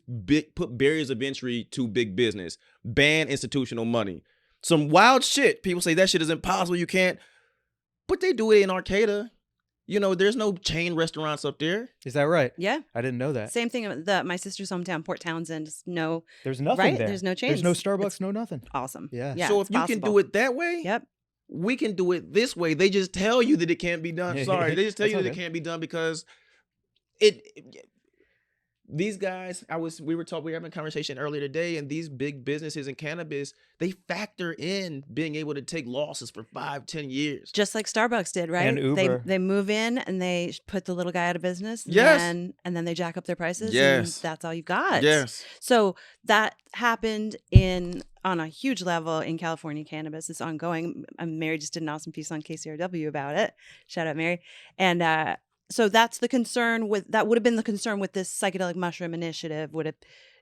put barriers of entry to big business, ban institutional money. Some wild shit. People say that shit is impossible. You can't. But they do it in Arcata. There's no chain restaurants up there. Is that right? Yeah. I didn't know that. Same thing. My sister's hometown, Port Townsend. No. There's nothing right? there. There's no chains. There's no Starbucks, no nothing. Awesome. Yeah. So if you can do it that way, yep, we can do it this way. They just tell you that it can't be done. Sorry. They just tell you that it can't be done because these guys, we were having a conversation earlier today, and these big businesses in cannabis, they factor in being able to take losses for 5-10 years. Just like Starbucks did, right? And Uber. They move in and they put the little guy out of business. Yes. And then they jack up their prices. Yes. And that's all you got. Yes. So that happened on a huge level in California cannabis. It's ongoing. Mary just did an awesome piece on KCRW about it. Shout out, Mary. And so that's the concern that would have been the concern with this psychedelic mushroom initiative.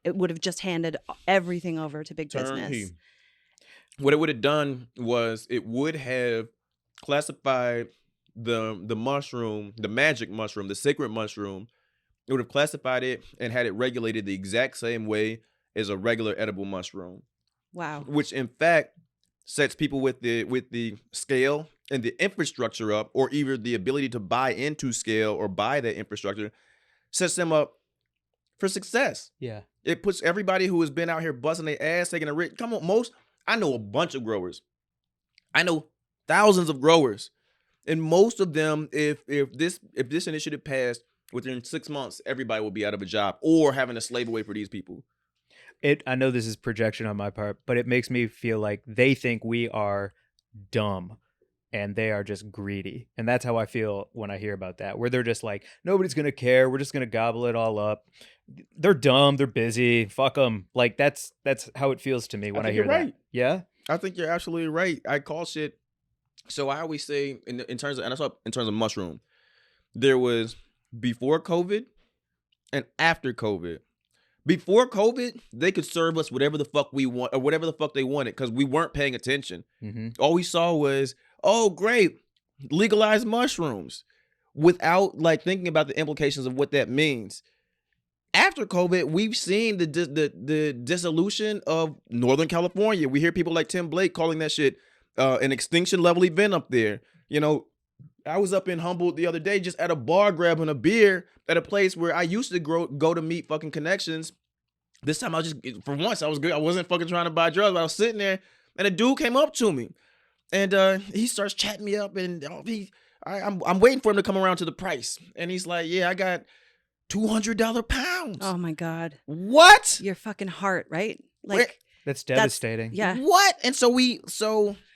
It would have just handed everything over to big business. What it would have done was it would have classified the mushroom, the magic mushroom, the sacred mushroom. It would have classified it and had it regulated the exact same way as a regular edible mushroom. Wow. Which in fact sets people with the scale and the infrastructure up, or either the ability to buy into scale or buy that infrastructure, sets them up for success. Yeah. It puts everybody who has been out here busting their ass, taking a risk. Come on, I know a bunch of growers. I know thousands of growers. And most of them, if this initiative passed, within 6 months, everybody will be out of a job or having to slave away for these people. I know this is projection on my part, but it makes me feel like they think we are dumb and they are just greedy. And that's how I feel when I hear about that, where they're just like, nobody's going to care. We're just going to gobble it all up. They're dumb. They're busy. Fuck them. Like that's how it feels to me when I hear that. Right. Yeah. I think you're absolutely right. I call shit. So I always say in terms of mushroom, there was before COVID and after COVID. Before COVID, they could serve us whatever the fuck we want or whatever the fuck they wanted because we weren't paying attention. Mm-hmm. All we saw was, oh, great, legalize mushrooms without like thinking about the implications of what that means. After COVID, we've seen the dissolution of Northern California. We hear people like Tim Blake calling that shit an extinction level event up there. I was up in Humboldt the other day just at a bar grabbing a beer at a place where I used to go to meet fucking connections. This time for once I was good. I wasn't fucking trying to buy drugs. But I was sitting there and a dude came up to me and he starts chatting me up and I'm waiting for him to come around to the price. And he's like, yeah, I got $200 pounds. Oh my God. What? Your fucking heart, right? Like that's devastating. Yeah. What? And so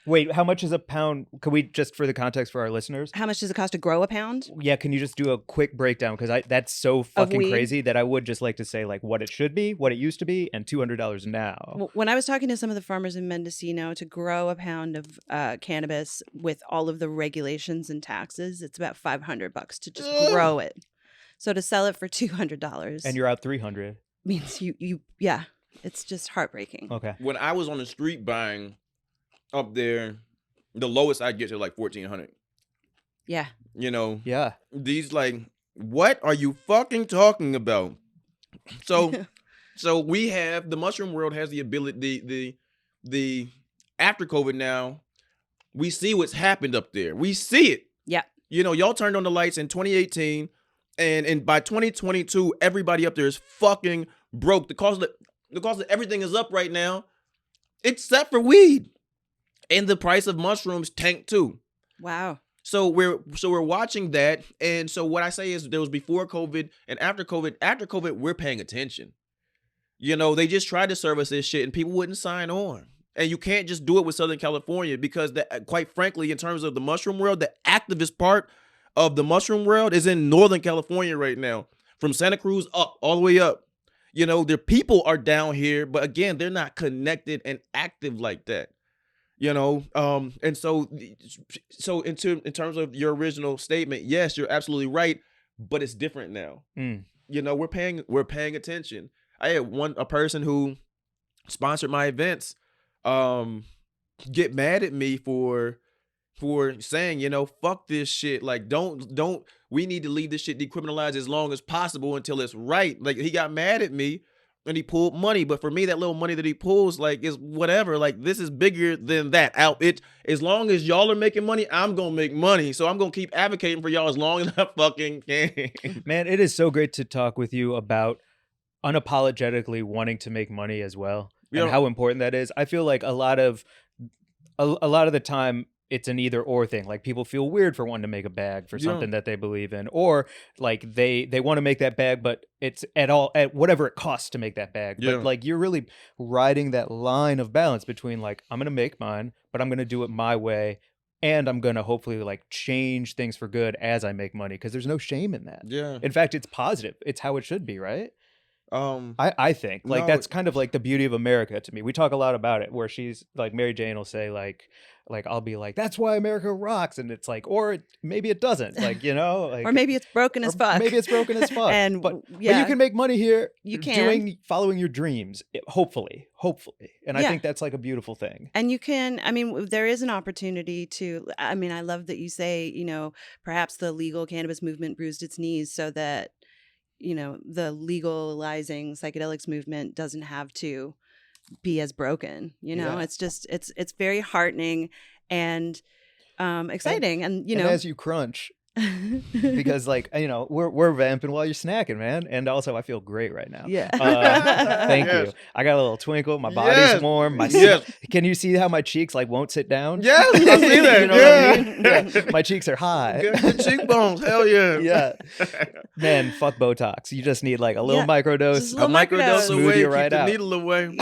wait, how much is a pound? Could we just, for the context for our listeners? How much does it cost to grow a pound? Yeah, can you just do a quick breakdown? Because that's so fucking crazy that I would just like to say like what it should be, what it used to be, and $200 now. When I was talking to some of the farmers in Mendocino, to grow a pound of cannabis with all of the regulations and taxes, it's about $500 to just grow it. So to sell it for $200, and you're out $300, means you it's just heartbreaking. Okay. When I was on the street buying up there, the lowest I'd get to like $1,400. Yeah. Yeah. These like, what are you fucking talking about? So we have the mushroom world has the ability, the after COVID now, we see what's happened up there. We see it. Yeah. Y'all turned on the lights in 2018, and by 2022, everybody up there is fucking broke. The cost of everything is up right now, except for weed. And the price of mushrooms tanked too. Wow. So we're watching that. And so what I say is there was before COVID and after COVID. After COVID, we're paying attention. They just tried to serve us this shit and people wouldn't sign on. And you can't just do it with Southern California because quite frankly, in terms of the mushroom world, the activist part of the mushroom world is in Northern California right now. From Santa Cruz up, all the way up. Their people are down here, but again, they're not connected and active like that. You know, and so in terms of your original statement, yes, you're absolutely right, but it's different now. Mm. You know, we're paying attention. I had a person who sponsored my events get mad at me for saying, you know, fuck this shit. Like, don't we need to leave this shit decriminalized as long as possible until it's right. Like, he got mad at me and he pulled money, but for me, that little money that he pulls, like, is whatever. Like, this is bigger than that. As long as y'all are making money, I'm gonna make money. So I'm gonna keep advocating for y'all as long as I fucking can. Man, it is so great to talk with you about unapologetically wanting to make money as well, and how important that is. I feel like a lot of the time it's an either or thing. Like, people feel weird for wanting to make a bag for something that they believe in, or like they want to make that bag, but it's at whatever it costs to make that bag. But like, you're really riding that line of balance between like, I'm gonna make mine, but I'm gonna do it my way, and I'm gonna hopefully like change things for good as I make money, because there's no shame in that. Yeah. In fact, it's positive. It's how it should be, right? I think like that's kind of like the beauty of America to me. We talk a lot about it, where she's like, Mary Jane will say like I'll be like, that's why America rocks, and it's like, or maybe it doesn't, like, you know, like, or maybe it's broken as fuck. Maybe it's broken as fuck. And but you can make money here. You can following your dreams, hopefully, and I think that's like a beautiful thing. And you can, I mean, there is an opportunity to. I mean, I love that you say, you know, perhaps the legal cannabis movement bruised its knees so that, you know, the legalizing psychedelics movement doesn't have to be as broken. You know, it's just it's very heartening and exciting, and you know, as you crunch. Because like, you know, we're vamping while you're snacking, man, and also I feel great right now. Thank you. I got a little twinkle. My body's warm. Can you see how my cheeks like won't sit down? Yes, I see that. You know what I mean? Yeah. My cheeks are high. Good cheekbones. Hell yeah. Yeah. Man, fuck BOTOX. You just need like a little microdose. A microdose away. Keep right the out. Needle away.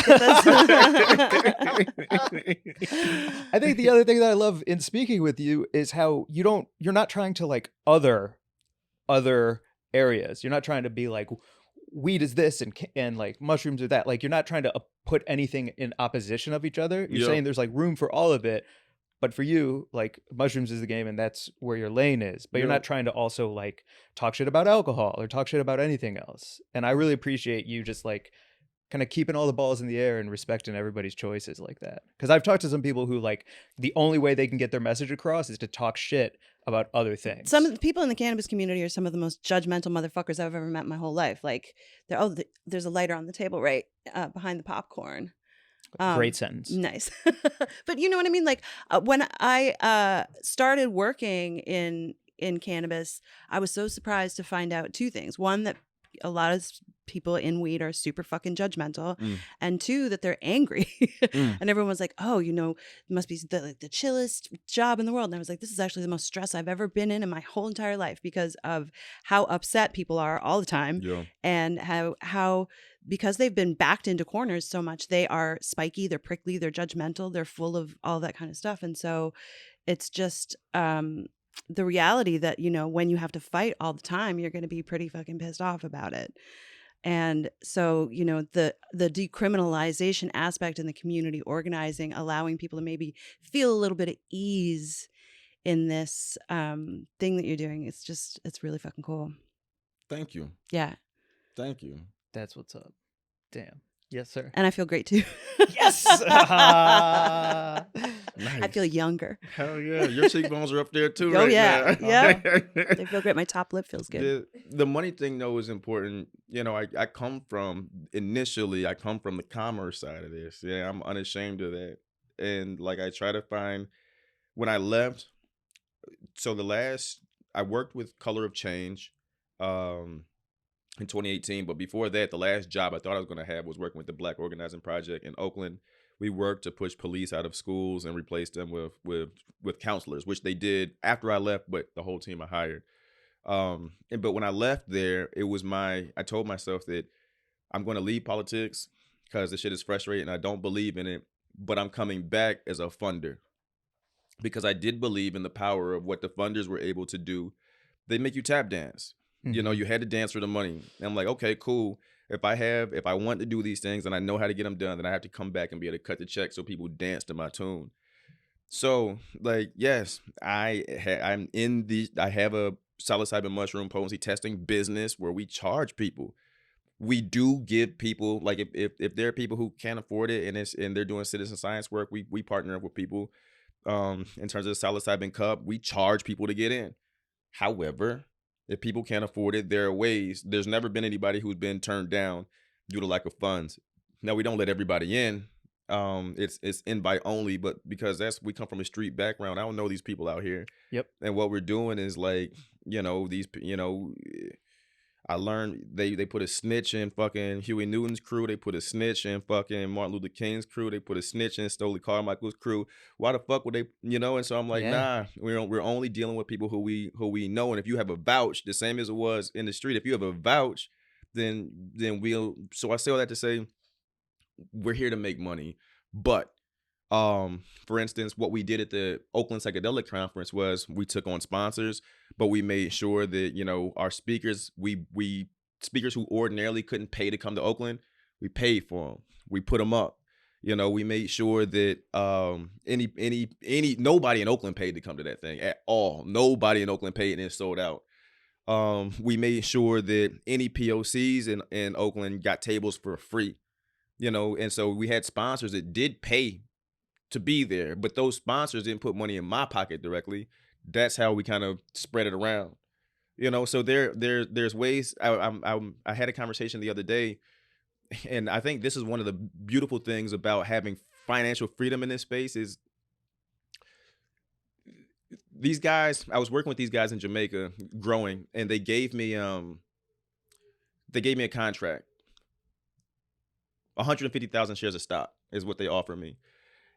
I think the other thing that I love in speaking with you is how you're not trying to like other areas. You're not trying to be like, weed is this and like mushrooms are that. Like, you're not trying to put anything in opposition of each other. You're saying there's like room for all of it, but for you, like, mushrooms is the game and that's where your lane is. But you're not trying to also like talk shit about alcohol or talk shit about anything else. And I really appreciate you just like kind of keeping all the balls in the air and respecting everybody's choices like that. Because I've talked to some people who like the only way they can get their message across is to talk shit about other things. Some of the people in the cannabis community are some of the most judgmental motherfuckers I've ever met in my whole life. Like, there's a lighter on the table right behind the popcorn. Great sentence. Nice. But you know what I mean? Like, when I started working in cannabis, I was so surprised to find out two things. One, that a lot of people in weed are super fucking judgmental, and two, that they're angry. And everyone's like, oh, you know, it must be the chillest job in the world. And I was like, this is actually the most stress I've ever been in my whole entire life, because of how upset people are all the time, and how because they've been backed into corners so much, they are spiky, they're prickly, they're judgmental, they're full of all that kind of stuff. And so it's just the reality that, you know, when you have to fight all the time, you're going to be pretty fucking pissed off about it. And so, you know, the decriminalization aspect and the community organizing, allowing people to maybe feel a little bit of ease in this thing that you're doing, it's really fucking cool. Thank you. Yeah. Thank you. That's what's up. Damn. Yes, sir. And I feel great too. Yes. Nice. I feel younger. Hell yeah. Your cheekbones are up there too. Oh right yeah. now. Yeah. They feel great. My top lip feels good. The money thing though is important. You know, I come from the commerce side of this. Yeah, I'm unashamed of that. And like, I try to find, when I left, so I worked with Color of Change in 2018, but before that, the last job I thought I was going to have was working with the Black Organizing Project in Oakland. We worked to push police out of schools and replace them with counselors, which they did after I left, but the whole team I hired. But when I left there, I told myself that I'm going to leave politics because this shit is frustrating and I don't believe in it, but I'm coming back as a funder because I did believe in the power of what the funders were able to do. They make you tap dance. You know, you had to dance for the money. And I'm like, okay, cool. If I want to do these things and I know how to get them done, then I have to come back and be able to cut the check so people dance to my tune. So, like, yes, I have a psilocybin mushroom potency testing business where we charge people. We do give people, like, if there are people who can't afford it and they're doing citizen science work, we partner up with people. In terms of the psilocybin cup, we charge people to get in. However, if people can't afford it, there are ways. There's never been anybody who's been turned down due to lack of funds. Now, we don't let everybody in. It's invite only, but because we come from a street background, I don't know these people out here. Yep. And what we're doing is, like, I learned they put a snitch in fucking Huey Newton's crew. They put a snitch in fucking Martin Luther King's crew. They put a snitch in Stokely Carmichael's crew. Why the fuck would they, And so I'm like, Yeah. nah, we're only dealing with people who we know. And if you have a vouch, the same as it was in the street, if you have a vouch, then we'll. So I say all that to say, we're here to make money. But for instance, what we did at the Oakland Psychedelic Conference was we took on sponsors, but we made sure that, our speakers, we speakers who ordinarily couldn't pay to come to Oakland, we paid for them. We put them up. We made sure that nobody in Oakland paid to come to that thing at all. Nobody in Oakland paid, and it sold out. We made sure that any POCs in Oakland got tables for free. And so we had sponsors that did pay to be there, but those sponsors didn't put money in my pocket directly. That's how we kind of spread it around. So there's ways. I had a conversation the other day, and I think this is one of the beautiful things about having financial freedom in this space is these guys. I was working with these guys in Jamaica, growing, and they gave me a contract. 150,000 shares of stock is what they offered me.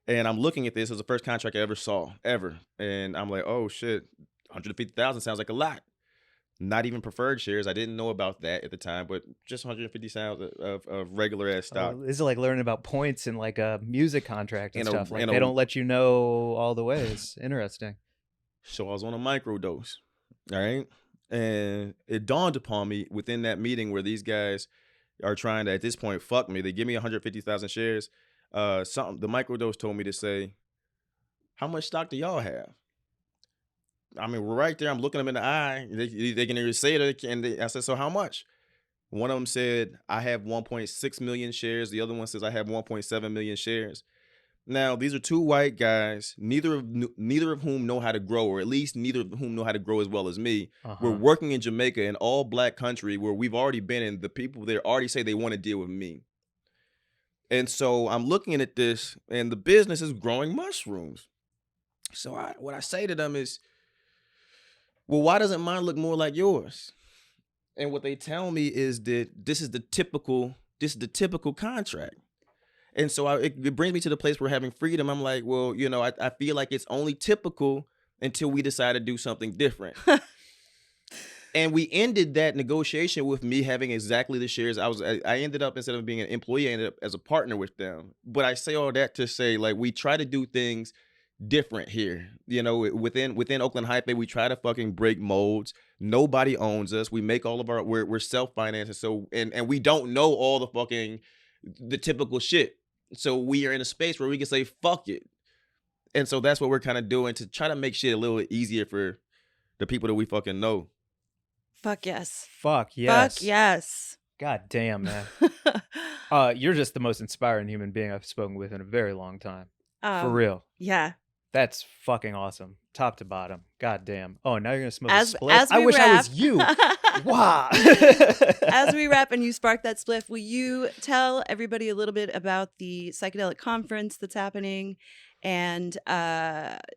And I'm looking at this as the first contract I ever saw, ever. And I'm like, oh shit, 150,000 sounds like a lot. Not even preferred shares. I didn't know about that at the time, but just 150,000 of regular ass stock. This is like learning about points in like a music contract and stuff. Like and they don't let you know all the ways. Interesting. So I was on a microdose, all right? And it dawned upon me within that meeting where these guys are trying to, at this point, fuck me. They give me 150,000 shares. The microdose told me to say, how much stock do y'all have? I mean, we're right there. I'm looking them in the eye. They can either say it, I said, so how much? One of them said, I have 1.6 million shares. The other one says, I have 1.7 million shares. Now, these are two white guys, neither of whom know how to grow, or at least neither of whom know how to grow as well as me. We're working in Jamaica, an all black country where we've already been, and the people there already say they want to deal with me. And so I'm looking at this, and the business is growing mushrooms. So what I say to them is, well, why doesn't mine look more like yours? And what they tell me is that this is the typical contract. And so it brings me to the place where having freedom, I'm like, well, I feel like it's only typical until we decide to do something different. And we ended that negotiation with me having exactly the shares. I ended up, instead of being an employee, I ended up as a partner with them. But I say all that to say, like, we try to do things different here. Within Oakland Hyphae, we try to fucking break molds. Nobody owns us. We make all of we're self-financed. So, and we don't know all the typical shit. So we are in a space where we can say, fuck it. And so that's what we're kind of doing to try to make shit a little easier for the people that we fucking know. Fuck yes. Fuck yes. Fuck yes. God damn, man. You're just the most inspiring human being I've spoken with in a very long time. For real. Yeah. That's fucking awesome. Top to bottom. God damn. Oh, now you're going to smoke As a spliff? I we wish I wrap- was you. Wow. As we wrap and you spark that spliff, will you tell everybody a little bit about the psychedelic conference that's happening, and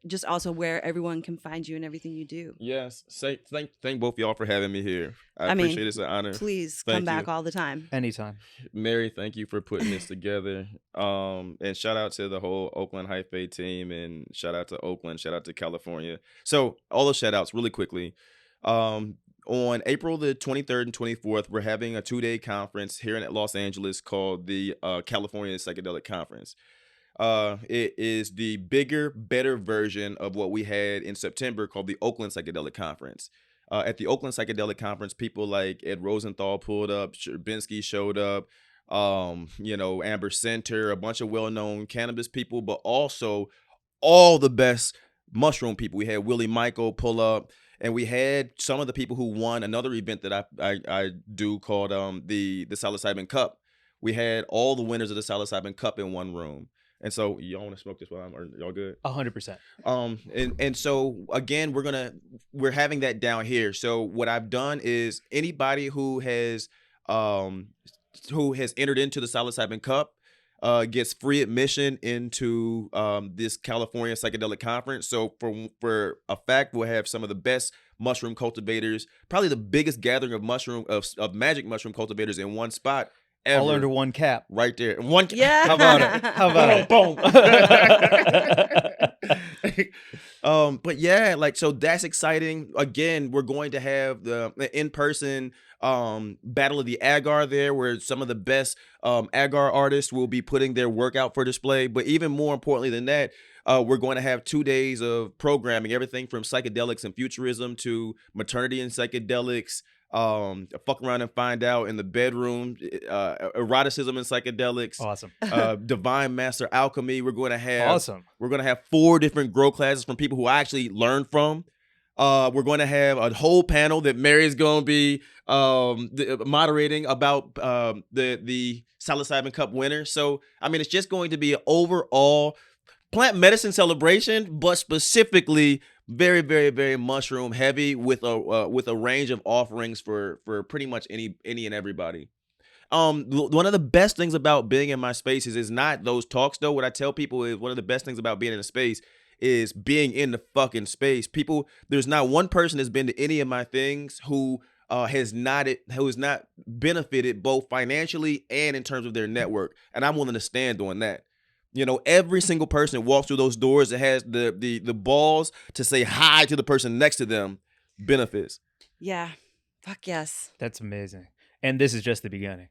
just also where everyone can find you and everything you do? Yes. Thank both y'all for having me here. I mean, appreciate it. It's an honor. Please Thank come back you. all the time. Anytime. Mary, thank you for putting this together. And shout out to the whole Oakland Hyphae team, and shout out to Oakland, shout out to California. So all the shout outs really quickly. On April the 23rd and 24th, we're having a 2-day conference here in Los Angeles called the California Psychedelic Conference. It is the bigger, better version of what we had in September called the Oakland Psychedelic Conference. At the Oakland Psychedelic Conference, people like Ed Rosenthal pulled up, Sherbinsky showed up, Amber Center, a bunch of well-known cannabis people, but also all the best mushroom people. We had Willie Michael pull up, and we had some of the people who won another event that I do called the psilocybin cup. We had all the winners of the psilocybin cup in one room. And so y'all want to smoke this while y'all good? 100%. And so again, we're having that down here. So what I've done is anybody who has entered into the psilocybin cup gets free admission into this California Psychedelic Conference. So for a fact, we'll have some of the best mushroom cultivators, probably the biggest gathering of magic mushroom cultivators in one spot ever. All under one cap. Right there. One cap. Yeah. How about it? How about it? But yeah, like, so that's exciting. Again, we're going to have the in-person Battle of the Agar there, where some of the best Agar artists will be putting their work out for display. But even more importantly than that, we're going to have 2 days of programming, everything from psychedelics and futurism to maternity and psychedelics, fuck around and find out in the bedroom, eroticism and psychedelics, Awesome. Divine Master Alchemy. We're going to have 4 different grow classes from people who I actually learned from. We're going to have a whole panel that Mary's going to be moderating about the psilocybin cup winner. So I mean, it's just going to be an overall plant medicine celebration, but specifically very, very, very mushroom heavy with a range of offerings for pretty much any and everybody. One of the best things about being in my spaces is not those talks though. What I tell people is one of the best things about being in a space is being in the fucking space. People, there's not one person that's been to any of my things who has not benefited both financially and in terms of their network. And I'm willing to stand on that. You know, every single person that walks through those doors that has the balls to say hi to the person next to them benefits. Yeah. Fuck yes. That's amazing. And this is just the beginning.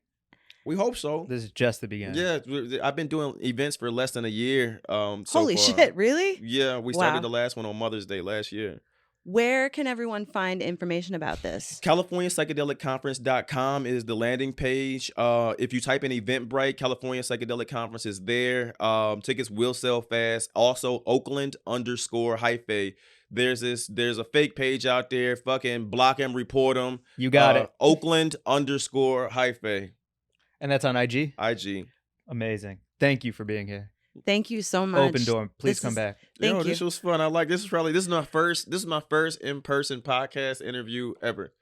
We hope so. This is just the beginning. Yeah, I've been doing events for less than a year. Holy shit, really? Yeah, we started the last one on Mother's Day last year. Where can everyone find information about this? California Psychedelic Conference.com is the landing page. If you type in Eventbrite, California Psychedelic Conference is there. Tickets will sell fast. Also, Oakland _Hyphae. There's a fake page out there. Fucking block them, report them. You got it. Oakland _Hyphae. And that's on IG? IG. Amazing. Thank you for being here. Thank you so much. Open door. Please come back. Thank you. This was fun. This is my first in-person podcast interview ever.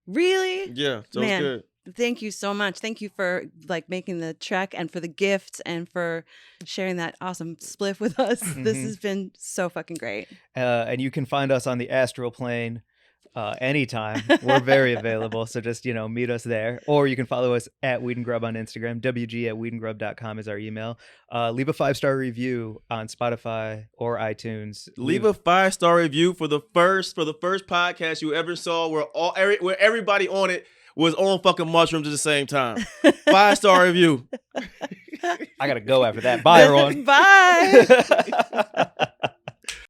Really? Yeah. So Man, it's good. Thank you so much. Thank you for making the trek and for the gifts and for sharing that awesome spliff with us. This has been so fucking great. And you can find us on the astral plane anytime. We're very available. So just, meet us there. Or you can follow us at Weed and Grub on Instagram. WG@weedandgrub.com is our email. Leave a 5-star review on Spotify or iTunes. Leave a 5-star review for the first podcast you ever saw where everybody on it was on fucking mushrooms at the same time. 5-star review. I gotta go after that. Bye, everyone. Bye.